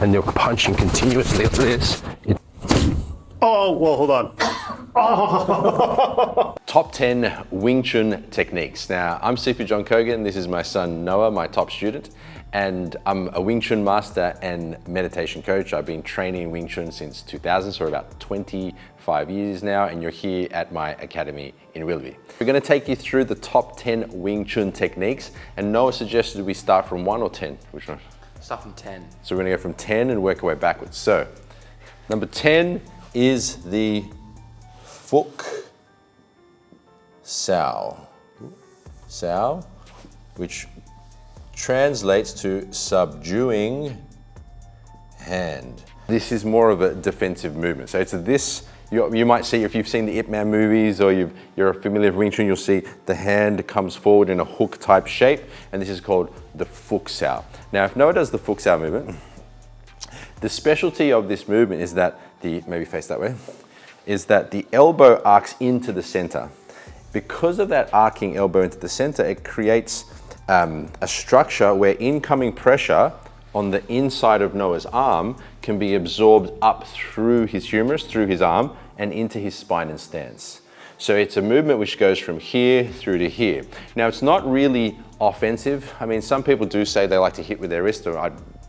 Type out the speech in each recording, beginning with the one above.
and you're punching continuously like this. Oh, well, hold on. Top 10 Wing Chun techniques. Now, I'm Sifu John Kogan. This is my son Noah, my top student, and I'm a Wing Chun master and meditation coach. I've been training Wing Chun since 2000, so about 25 years now, and you're here at my academy in Willoughby. We're going to take you through the top 10 Wing Chun techniques, and Noah suggested we start from 1 or 10. Which one? Start from 10. So we're going to go from 10 and work our way backwards. So, number 10 is the Fook Sao, which translates to subduing hand. This is more of a defensive movement. So it's this, you might see, if you've seen the Ip Man movies or you're familiar with Wing Chun, you'll see the hand comes forward in a hook type shape, and this is called the Fook Sao. Now, if Noah does the Fook Sao movement, the specialty of this movement is that maybe face that way, is that the elbow arcs into the center. Because of that arcing elbow into the center, it creates a structure where incoming pressure on the inside of Noah's arm can be absorbed up through his humerus, through his arm, and into his spine and stance. So it's a movement which goes from here through to here. Now, it's not really offensive. I mean, some people do say they like to hit with their wrist, or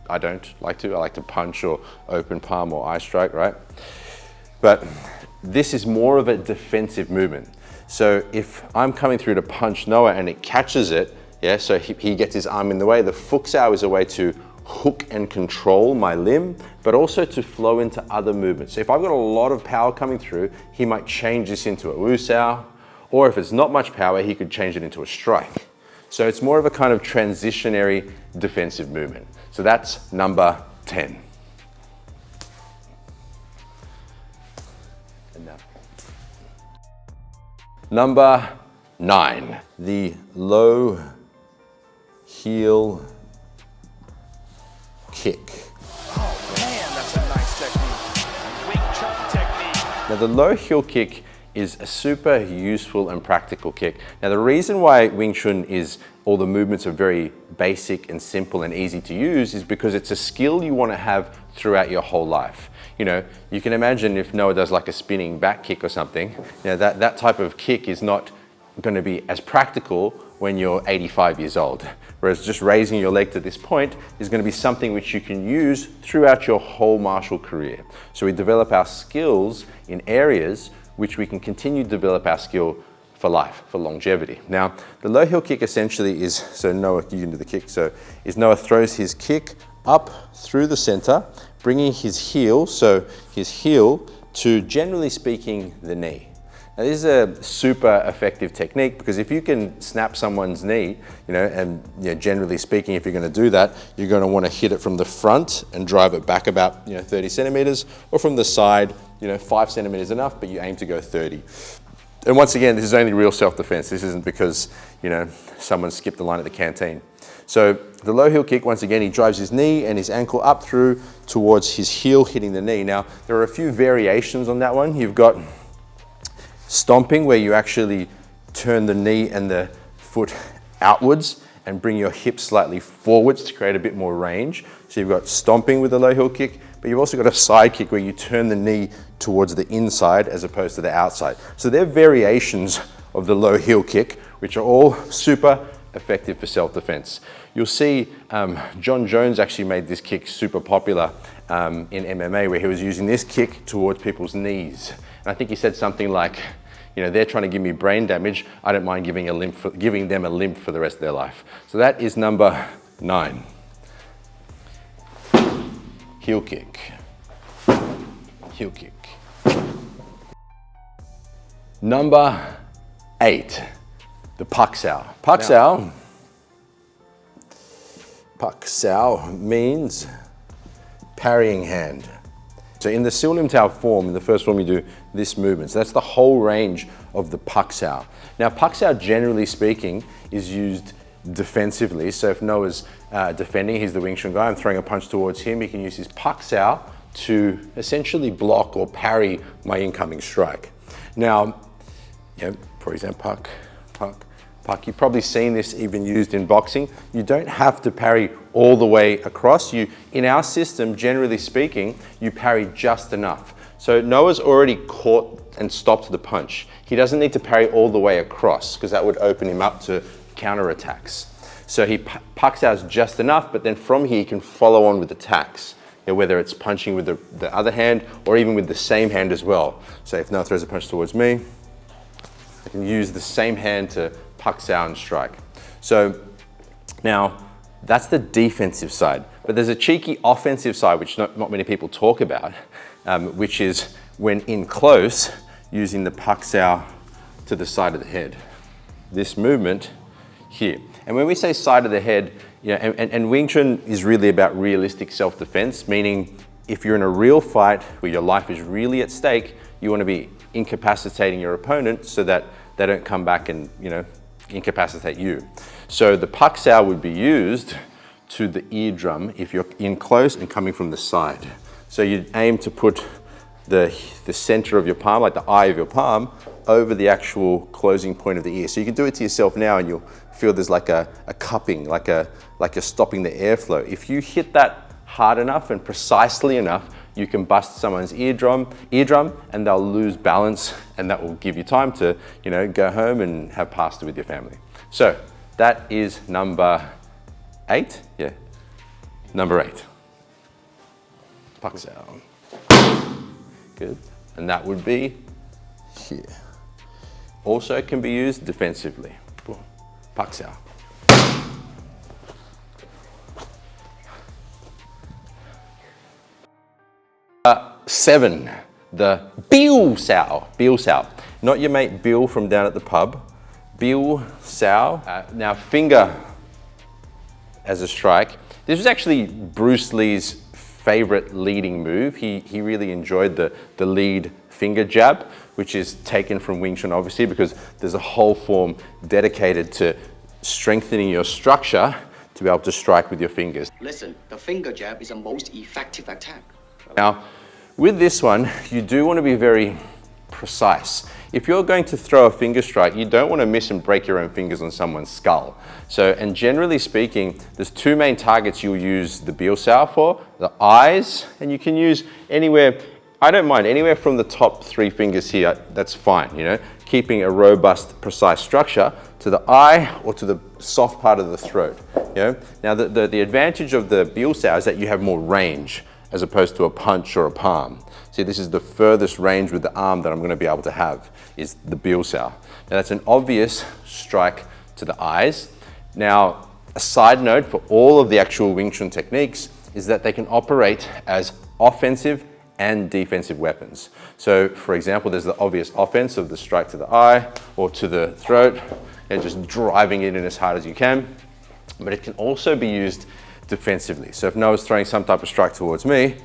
I don't like to. I like to punch or open palm or eye strike, right? But this is more of a defensive movement. So if I'm coming through to punch Noah and it catches it, yeah, so he gets his arm in the way, the Fook Sao is a way to hook and control my limb, but also to flow into other movements. So if I've got a lot of power coming through, he might change this into a Wu Sao, or if it's not much power, he could change it into a strike. So it's more of a kind of transitionary defensive movement. So that's number 10. Number 9, the low heel kick. Oh man, that's a nice technique. Wing Chun technique. Now, the low heel kick is a super useful and practical kick. Now, the reason why Wing Chun is all the movements are very basic and simple and easy to use is because it's a skill you want to have throughout your whole life. You know, you can imagine if Noah does like a spinning back kick or something, you know, that type of kick is not going to be as practical when you're 85 years old. Whereas just raising your leg to this point is going to be something which you can use throughout your whole martial career. So we develop our skills in areas which we can continue to develop our skill for life, for longevity. Now, the low heel kick essentially is, so Noah, you can do the kick, so is Noah throws his kick up through the center, bringing his heel, so his heel to, generally speaking, the knee. Now, this is a super effective technique because if you can snap someone's knee, you know, and generally speaking, if you're going to do that, you're going to want to hit it from the front and drive it back about 30 centimeters, or from the side, 5 centimeters enough, but you aim to go 30. And once again, this is only real self-defense. This isn't because someone skipped the line at the canteen. So the low heel kick, once again, he drives his knee and his ankle up through towards his heel hitting the knee. Now, there are a few variations on that one. You've got stomping, where you actually turn the knee and the foot outwards and bring your hips slightly forwards to create a bit more range. So you've got stomping with the low heel kick, but you've also got a side kick where you turn the knee towards the inside as opposed to the outside. So they're variations of the low heel kick, which are all super effective for self-defense. You'll see John Jones actually made this kick super popular in MMA, where he was using this kick towards people's knees. And I think he said something like, they're trying to give me brain damage, I don't mind giving them a limp for the rest of their life. So that is number 9. Heel kick. Heel kick. Number 8, the Pak Sao. Pak Sao means parrying hand. So in the Sil Lim Tao form, in the first form, you do this movement. So that's the whole range of the Pak Sao. Now, Pak Sao, generally speaking, is used defensively. So if Noah's defending, he's the Wing Chun guy, I'm throwing a punch towards him, he can use his Pak Sao to essentially block or parry my incoming strike. Now, for example, Pak. You've probably seen this even used in boxing. You don't have to parry all the way across. In our system, generally speaking, you parry just enough. So Noah's already caught and stopped the punch. He doesn't need to parry all the way across because that would open him up to counterattacks. So he pucks out just enough, but then from here he can follow on with attacks. Whether it's punching with the other hand or even with the same hand as well. So if Noah throws a punch towards me, I can use the same hand to puck out and strike. So now that's the defensive side, but there's a cheeky offensive side which not many people talk about, which is when in close, using the puck out to the side of the head. This movement here. And when we say side of the head, and Wing Chun is really about realistic self-defense, meaning if you're in a real fight where your life is really at stake, you want to be incapacitating your opponent so that they don't come back and incapacitate you. So the puck sao would be used to the eardrum if you're in close and coming from the side. So you'd aim to put the center of your palm, like the eye of your palm, over the actual closing point of the ear. So you can do it to yourself now and you'll feel there's like a cupping, like you're stopping the airflow. If you hit that hard enough and precisely enough, you can bust someone's eardrum and they'll lose balance, and that will give you time to go home and have pasta with your family. So that is number 8. Yeah, number 8. Puck sao. Good. And that would be here. Also can be used defensively. Boom. Puck sao. 7, the Bill sao. Bill sao. Not your mate Bill from down at the pub. Bill sao. Now finger as a strike. This was actually Bruce Lee's favorite leading move. He really enjoyed the lead finger jab, which is taken from Wing Chun obviously because there's a whole form dedicated to strengthening your structure to be able to strike with your fingers. Listen, the finger jab is the most effective attack. Now, with this one, you do want to be very precise. If you're going to throw a finger strike, you don't want to miss and break your own fingers on someone's skull. So, and generally speaking, there's 2 main targets you'll use the bill sao for, the eyes, and you can use anywhere, I don't mind, anywhere from the top 3 fingers here, that's fine, keeping a robust, precise structure to the eye or to the soft part of the throat, Now, the advantage of the bill sao is that you have more range as opposed to a punch or a palm. See, this is the furthest range with the arm that I'm going to be able to have, is the bill sao. Now that's an obvious strike to the eyes. Now, a side note for all of the actual Wing Chun techniques is that they can operate as offensive and defensive weapons. So for example, there's the obvious offense of the strike to the eye or to the throat and just driving it in as hard as you can. But it can also be used defensively. So if Noah's throwing some type of strike towards me,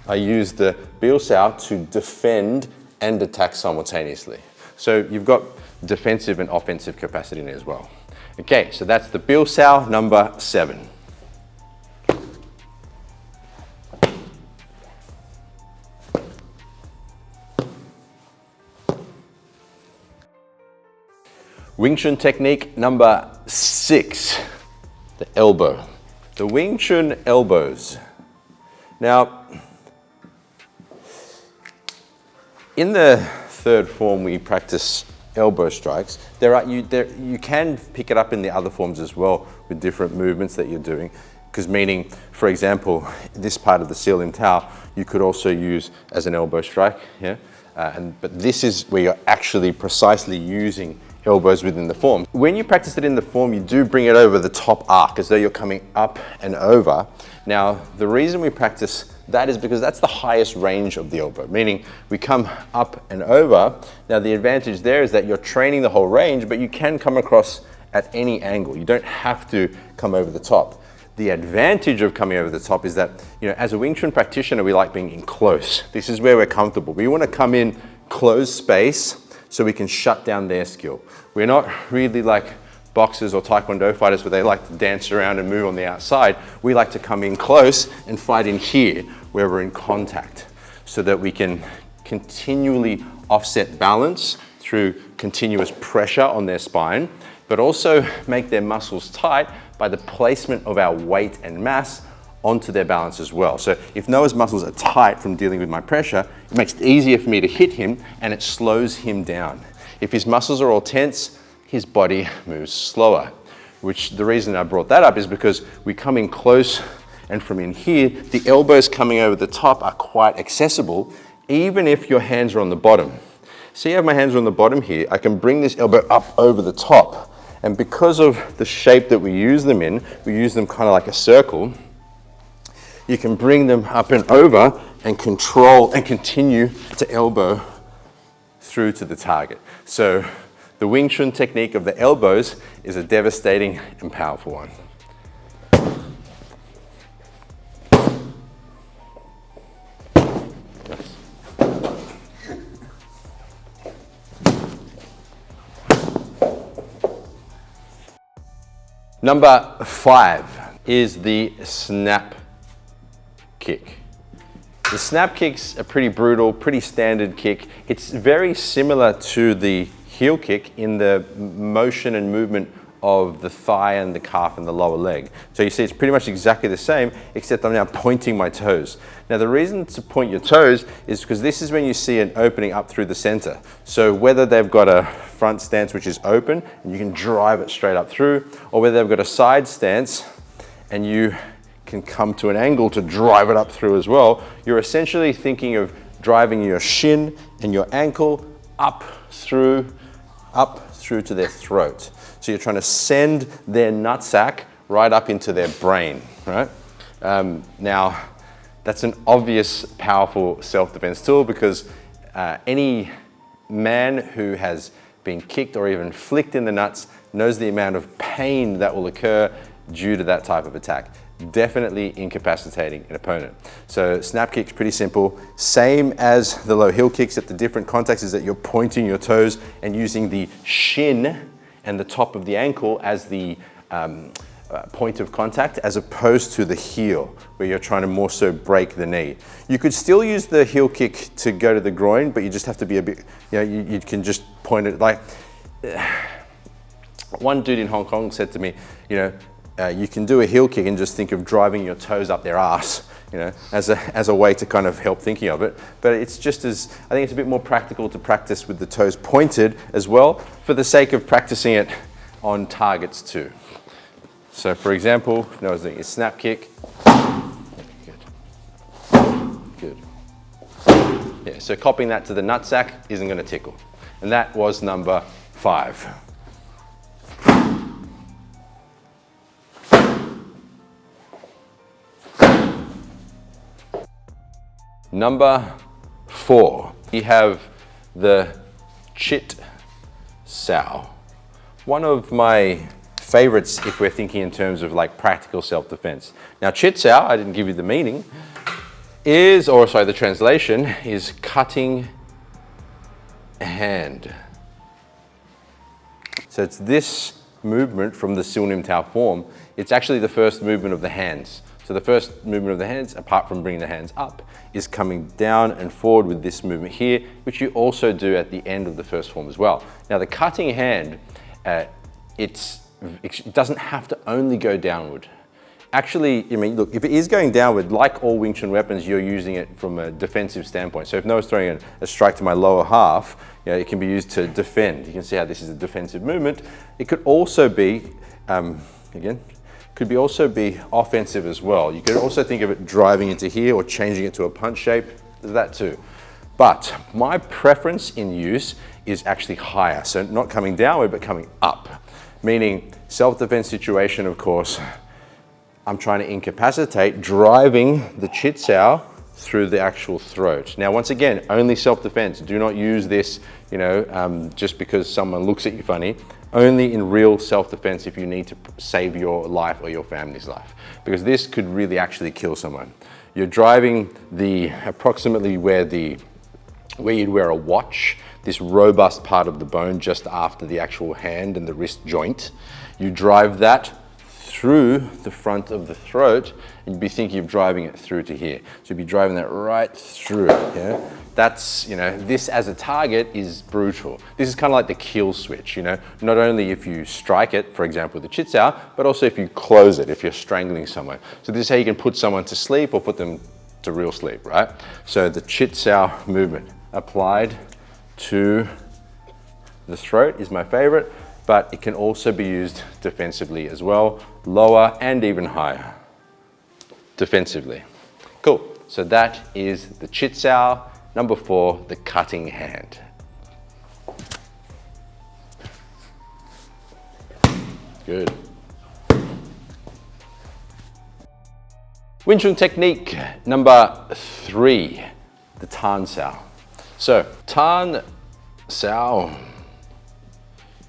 I use the bill sao to defend and attack simultaneously. So you've got defensive and offensive capacity in it as well. Okay, so that's the bill sao number 7. Wing Chun technique number 6, the elbow. The Wing Chun elbows. Now, in the 3rd form we practice elbow strikes. You can pick it up in the other forms as well with different movements that you're doing. Because meaning, for example, this part of the Sealim Tao, you could also use as an elbow strike. Yeah? But this is where you're actually precisely using elbows within the form. When you practice it in the form, you do bring it over the top arc as though you're coming up and over. Now, the reason we practice that is because that's the highest range of the elbow, meaning we come up and over. Now, the advantage there is that you're training the whole range, but you can come across at any angle. You don't have to come over the top. The advantage of coming over the top is that, as a Wing Chun practitioner, we like being in close. This is where we're comfortable. We want to come in closed space so we can shut down their skill. We're not really like boxers or taekwondo fighters where they like to dance around and move on the outside. We like to come in close and fight in here where we're in contact so that we can continually offset balance through continuous pressure on their spine but also make their muscles tight by the placement of our weight and mass onto their balance as well. So if Noah's muscles are tight from dealing with my pressure, it makes it easier for me to hit him and it slows him down. If his muscles are all tense, his body moves slower, which the reason I brought that up is because we come in close, and from in here, the elbows coming over the top are quite accessible, even if your hands are on the bottom. See how my hands are on the bottom here? I can bring this elbow up over the top. And because of the shape that we use them in, we use them kind of like a circle, you can bring them up and over and control and continue to elbow through to the target. So the Wing Chun technique of the elbows is a devastating and powerful one. Number 5 is the snap kick. The snap kick's a pretty brutal, pretty standard kick. It's very similar to the heel kick in the motion and movement of the thigh and the calf and the lower leg. So you see it's pretty much exactly the same, except I'm now pointing my toes. Now the reason to point your toes is because this is when you see an opening up through the center. So whether they've got a front stance which is open and you can drive it straight up through, or whether they've got a side stance and you can come to an angle to drive it up through as well, you're essentially thinking of driving your shin and your ankle up through to their throat. So you're trying to send their nutsack right up into their brain, right? Now, that's an obvious, powerful self-defense tool because any man who has been kicked or even flicked in the nuts knows the amount of pain that will occur due to that type of attack. Definitely incapacitating an opponent. So snap kick's pretty simple. Same as the low heel kicks, at the different context is that you're pointing your toes and using the shin and the top of the ankle as the point of contact, as opposed to the heel, where you're trying to more so break the knee. You could still use the heel kick to go to the groin, but you just have to be a bit, you know, you can just point it like, one dude in Hong Kong said to me, you know, you can do a heel kick and just think of driving your toes up their ass, you know, as a way to kind of help thinking of it. But it's just as, I think it's a bit more practical to practice with the toes pointed as well, for the sake of practicing it on targets too. So for example, if I was doing a snap kick, good. Yeah, so copying that to the nutsack isn't going to tickle. And that was number 5. Number 4, we have the Chit Sao. One of my favorites if we're thinking in terms of like practical self-defense. Now Chit Sao, I didn't give you the meaning, is, or sorry, the translation is cutting hand. So it's this movement from the Silnim Tao form. It's actually the first movement of the hands. So the first movement of the hands, apart from bringing the hands up, is coming down and forward with this movement here, which you also do at the end of the first form as well. Now the cutting hand, it doesn't have to only go downward. Actually, I mean, look, if it is going downward, like all Wing Chun weapons, you're using it from a defensive standpoint. So if Noah's throwing a strike to my lower half, you know, it can be used to defend. You can see how this is a defensive movement. It could also be, could also be offensive as well. You could also think of it driving into here or changing it to a punch shape. There's that too. But my preference in use is actually higher. So not coming downward, but coming up. Meaning self-defense situation, of course, I'm trying to incapacitate, driving the Chit Sao through the actual throat. Now, once again, only self-defense. Do not use this, you know, just because someone looks at you funny. Only in real self-defense if you need to save your life or your family's life, because this could really actually kill someone. You're driving the approximately where you'd wear a watch, this robust part of the bone just after the actual hand and the wrist joint. You drive that through the front of the throat, and you'd be thinking of driving it through to here. So you'd be driving that right through, yeah? That's, you know, this as a target is brutal. This is kind of like the kill switch, you know? Not only if you strike it, for example, with the Chit, but also if you close it, if you're strangling someone. So this is how you can put someone to sleep or put them to real sleep, right? So the Chit movement applied to the throat is my favorite, but it can also be used defensively as well, lower and even higher, defensively. Cool, so that is the Chit. Number 4, the cutting hand. Good. Wing Chun technique number 3, the Tan Sao. So, Tan Sao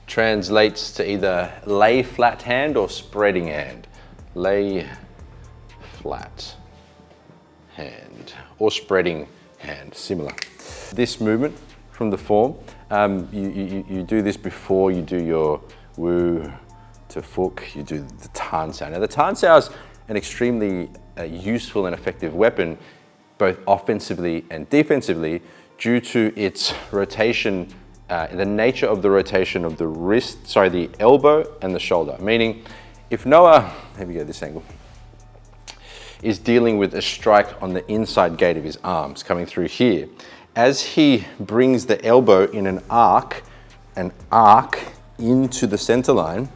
translates to either lay flat hand or spreading hand. Lay flat hand or spreading hand, similar. This movement from the form, you do this before you do your Wu to Fook, you do the Tan Sao. Now the Tan Sao is an extremely useful and effective weapon, both offensively and defensively, due to its rotation, the nature of the rotation of the elbow and the shoulder. Meaning, if Noah, maybe go this angle, is dealing with a strike on the inside gate of his arms coming through here, as he brings the elbow in an arc into the center line,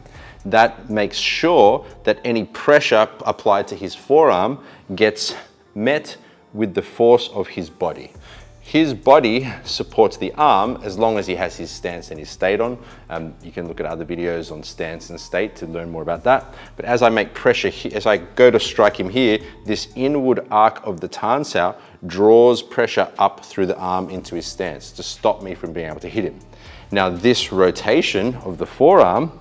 that makes sure that any pressure applied to his forearm gets met with the force of his body. His body supports the arm as long as he has his stance and his state on. You can look at other videos on stance and state to learn more about that. But as I make pressure, as I go to strike him here, this inward arc of the Tan Sao draws pressure up through the arm into his stance to stop me from being able to hit him. Now this rotation of the forearm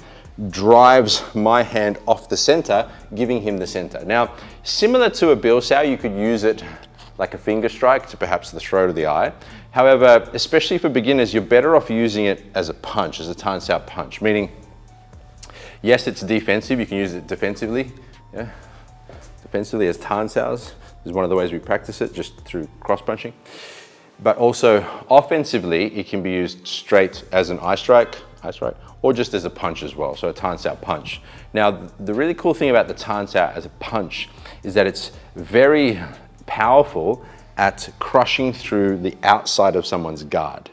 drives my hand off the center, giving him the center. Now, similar to a Bill Sao, you could use it like a finger strike to perhaps the throat or the eye. However, especially for beginners, you're better off using it as a punch, as a Tan Sao punch, meaning, yes, it's defensive, you can use it defensively, yeah? Defensively as Tan Saos is one of the ways we practice it, just through cross punching. But also offensively, it can be used straight as an eye strike, or just as a punch as well, so a Tan Sao punch. Now, the really cool thing about the Tan Sao as a punch is that it's very powerful at crushing through the outside of someone's guard.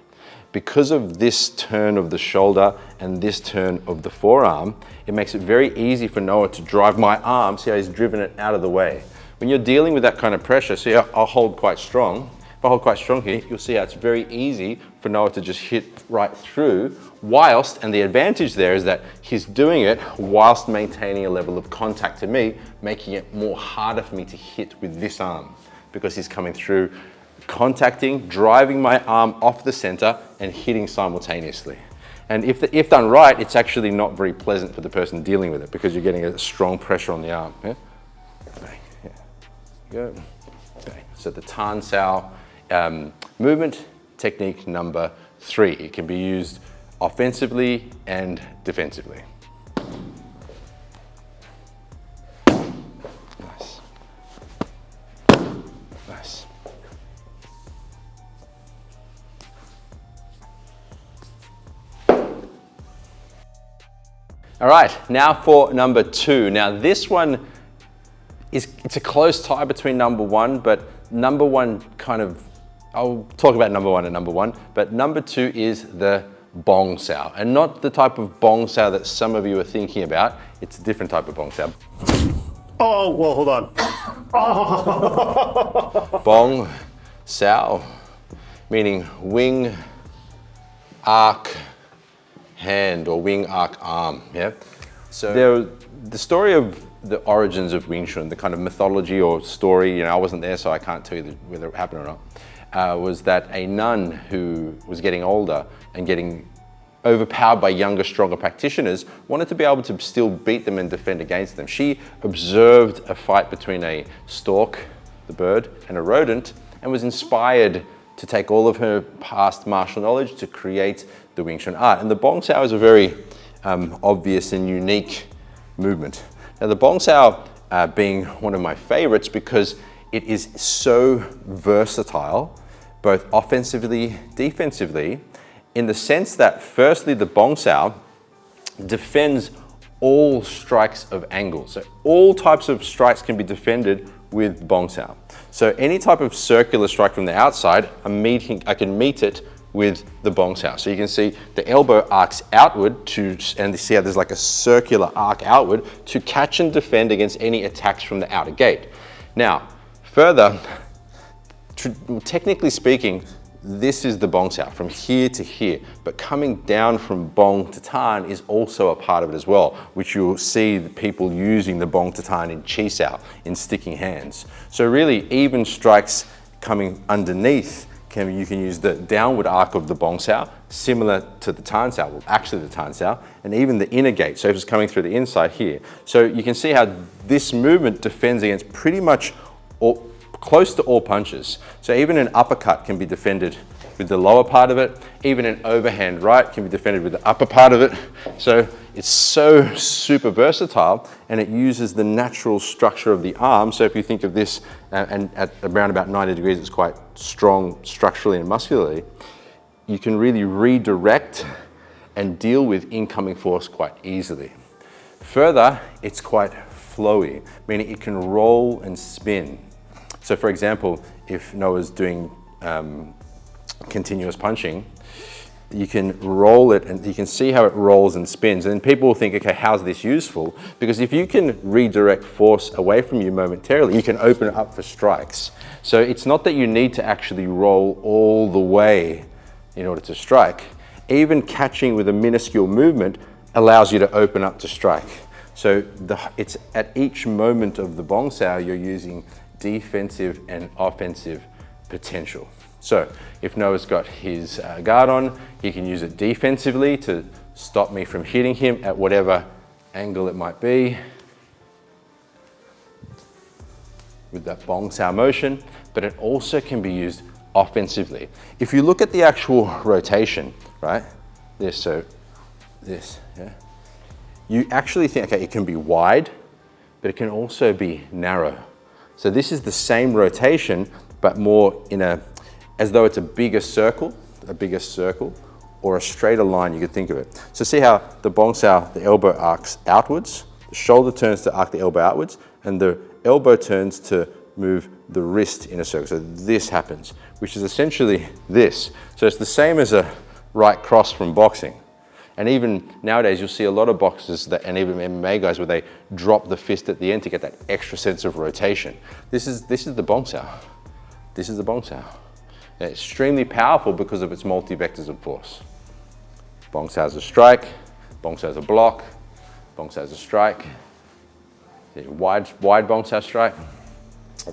Because of this turn of the shoulder and this turn of the forearm, it makes it very easy for Noah to drive my arm, see how he's driven it out of the way. When you're dealing with that kind of pressure, see, I'll hold quite strong. If I hold quite strong here, you'll see how it's very easy for Noah to just hit right through, whilst, and the advantage there is that he's doing it whilst maintaining a level of contact to me, making it more harder for me to hit with this arm, because he's coming through, contacting, driving my arm off the center and hitting simultaneously. And if done right, it's actually not very pleasant for the person dealing with it, because you're getting a strong pressure on the arm. Yeah? Bang. Yeah. Go. Bang. So the Tan Sao movement technique number 3. It can be used offensively and defensively. Nice. Nice. All right, now for number 2. Now this one it's a close tie between number 1, but number 1 kind of, I'll talk about number 1 and number 1, but number 2 is the Bong Sao, and not the type of Bong Sao that some of you are thinking about. It's a different type of Bong Sao. Oh, well, hold on. Bong Sao, meaning wing, arc, hand, or wing, arc, arm, yeah? So the story of the origins of Wing Chun, the kind of mythology or story, I wasn't there, so I can't tell you whether it happened or not, was that a nun who was getting older and getting overpowered by younger, stronger practitioners wanted to be able to still beat them and defend against them. She observed a fight between a stork, the bird, and a rodent, and was inspired to take all of her past martial knowledge to create the Wing Chun art. And the Bong Sao is a very obvious and unique movement. Now the Bong Sao being one of my favorites because it is so versatile, both offensively, defensively, in the sense that firstly the Bong Sao defends all strikes of angle. So all types of strikes can be defended with Bong Sao. So any type of circular strike from the outside, I can meet it with the Bong Sao. So you can see the elbow arcs outward and you see how there's like a circular arc outward to catch and defend against any attacks from the outer gate. Now, further, technically speaking, this is the Bong Sao from here to here, but coming down from Bong to Tan is also a part of it as well, which you'll see the people using the Bong to Tan in Chi Sao, in sticking hands. So really, even strikes coming underneath, you can use the downward arc of the Bong Sao, similar to the Tan Sao, well, actually the Tan Sao, and even the inner gate, so if it's coming through the inside here. So you can see how this movement defends against pretty much close to all punches. So even an uppercut can be defended with the lower part of it, even an overhand right can be defended with the upper part of it. So it's so super versatile, and it uses the natural structure of the arm. So if you think of this, and at around about 90 degrees, it's quite strong structurally and muscularly, you can really redirect and deal with incoming force quite easily. Further, it's quite flowy, meaning it can roll and spin. So for example, if Noah's doing continuous punching, you can roll it and you can see how it rolls and spins. And then people will think, okay, how's this useful? Because if you can redirect force away from you momentarily, you can open it up for strikes. So it's not that you need to actually roll all the way in order to strike. Even catching with a minuscule movement allows you to open up to strike. So it's at each moment of the Bong Sao, you're using defensive and offensive potential. So if Noah's got his guard on, he can use it defensively to stop me from hitting him at whatever angle it might be with that Bong Sao motion, but it also can be used offensively. If you look at the actual rotation, right, this, yeah, you actually think, okay, it can be wide, but it can also be narrow. So this is the same rotation, but more as though it's a bigger circle, or a straighter line, you could think of it. So see how the Bong Sao, the elbow arcs outwards, the shoulder turns to arc the elbow outwards, and the elbow turns to move the wrist in a circle. So this happens, which is essentially this. So it's the same as a right cross from boxing. And even nowadays, you'll see a lot of boxers and even MMA guys where they drop the fist at the end to get that extra sense of rotation. This is the Bong Sao. This is the Bong Sao. And it's extremely powerful because of its multi-vectors of force. Bong Sao is a strike, Bong Sao is a block, Bong Sao is a strike, wide Bong Sao strike,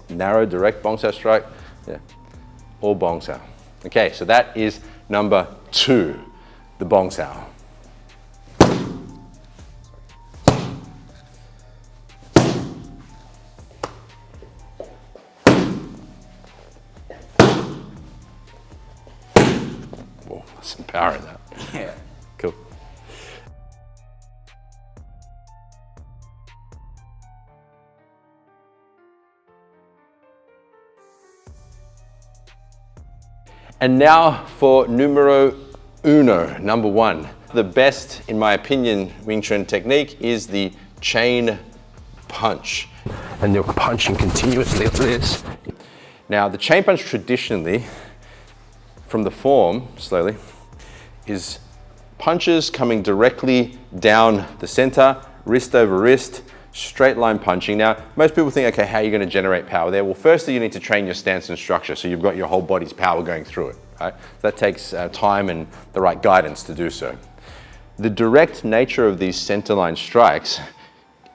narrow direct Bong Sao strike, yeah, all Bong Sao. Okay, so that is number 2, the Bong Sao. Whoa, some power in that. Yeah. Cool. And now for numero uno, number 1. The best, in my opinion, Wing Chun technique is the chain punch. And you're punching continuously like this. Now, the chain punch traditionally, from the form, slowly, is punches coming directly down the center, wrist over wrist, straight line punching. Now, most people think, okay, how are you going to generate power there? Well, firstly, you need to train your stance and structure, so you've got your whole body's power going through it, right? So that takes time and the right guidance to do so. The direct nature of these center line strikes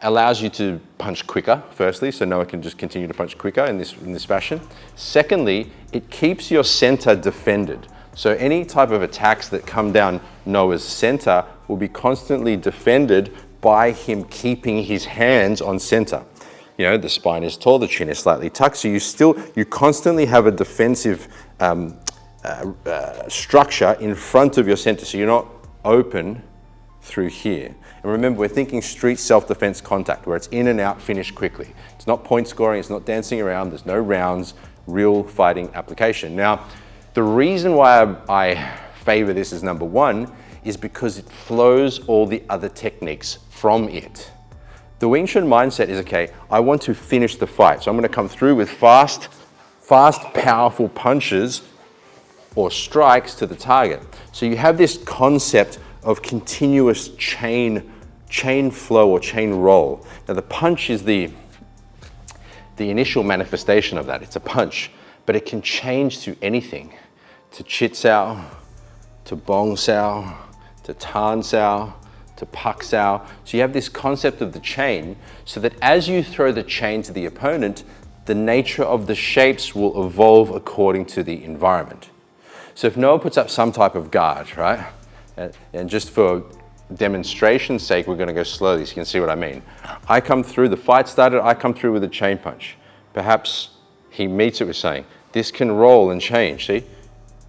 allows you to punch quicker, firstly, so Noah can just continue to punch quicker in this fashion. Secondly, it keeps your center defended. So any type of attacks that come down Noah's center will be constantly defended by him keeping his hands on center. You know, the spine is tall, the chin is slightly tucked, so you constantly have a defensive structure in front of your center, so you're not open through here. And remember, we're thinking street self-defense contact, where it's in and out, finish quickly. It's not point scoring, it's not dancing around, there's no rounds, real fighting application. Now, the reason why I favor this as number one is because it flows all the other techniques from it. The Wing Chun mindset is, okay, I want to finish the fight. So I'm gonna come through with fast, powerful punches or strikes to the target. So you have this concept of continuous chain flow or chain roll. Now the punch is the initial manifestation of that. It's a punch, but it can change to anything, to Chit sao, to Bong sao, to Tan sao, to Pak sao. So you have this concept of the chain, so that as you throw the chain to the opponent, the nature of the shapes will evolve according to the environment. So if Noah puts up some type of guard, right? And just for demonstration's sake, we're gonna go slowly so you can see what I mean. I come through, the fight started, I come through with a chain punch. Perhaps he meets it with saying, this can roll and change, see?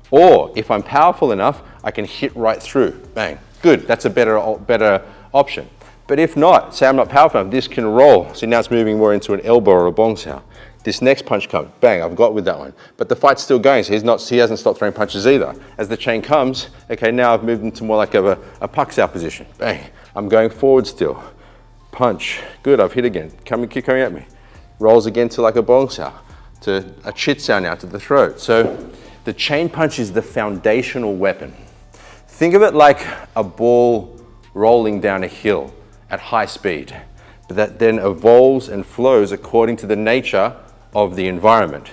Or if I'm powerful enough, I can hit right through, bang. Good, that's a better option. But if not, say I'm not powerful enough, this can roll. See, now it's moving more into an elbow or a bong sao. This next punch comes, bang, I've got with that one. But the fight's still going, so he hasn't stopped throwing punches either. As the chain comes, okay, now I've moved into more like a Pak sao position. Bang, I'm going forward still. Punch, good, I've hit again. Coming at me. Rolls again to like a bong sao, to a Chit sao now, to the throat. So the chain punch is the foundational weapon. Think of it like a ball rolling down a hill at high speed, but that then evolves and flows according to the nature of the environment,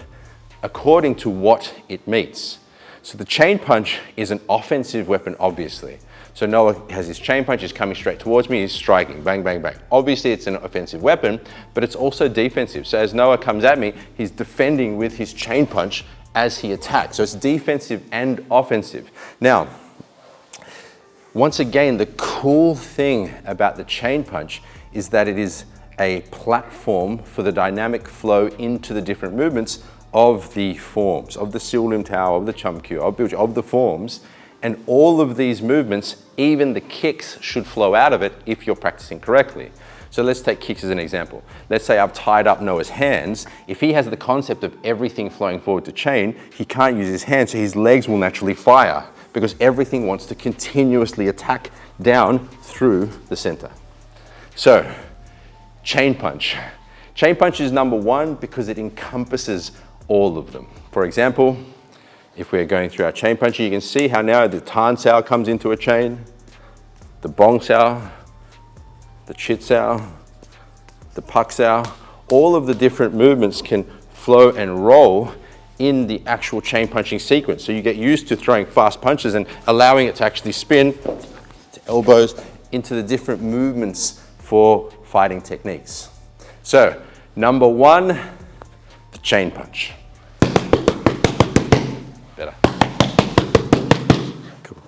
according to what it meets. So the chain punch is an offensive weapon, obviously. So Noah has his chain punch, he's coming straight towards me, he's striking, bang, bang, bang. Obviously it's an offensive weapon, but it's also defensive. So as Noah comes at me, he's defending with his chain punch as he attacks. So it's defensive and offensive. Now, once again, the cool thing about the chain punch is that it is a platform for the dynamic flow into the different movements of the forms, of the Sil Lim Tao, of the Chum Kyu, of the forms. And all of these movements, even the kicks, should flow out of it if you're practicing correctly. So let's take kicks as an example. Let's say I've tied up Noah's hands. If he has the concept of everything flowing forward to chain, he can't use his hands, so his legs will naturally fire because everything wants to continuously attack down through the center. So, chain punch. Chain punch is number one because it encompasses all of them. For example, if we're going through our chain punch, you can see how now the Tan sao comes into a chain, the Bong sao, the Chit sao, the Pak sao. All of the different movements can flow and roll in the actual chain punching sequence. So you get used to throwing fast punches and allowing it to actually spin to elbows into the different movements for fighting techniques. So, number one, the chain punch. Better. Cool.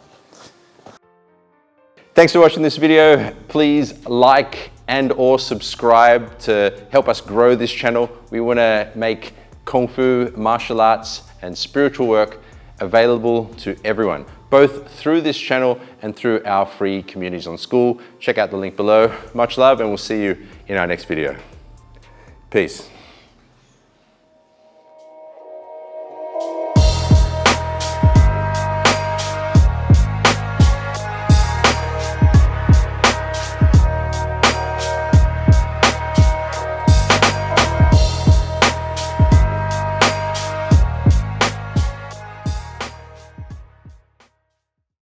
Thanks for watching this video. Please like and or subscribe to help us grow this channel. We want to make Kung Fu, martial arts, and spiritual work available to everyone, both through this channel and through our free communities on school. Check out the link below. Much love, and we'll see you in our next video. Peace.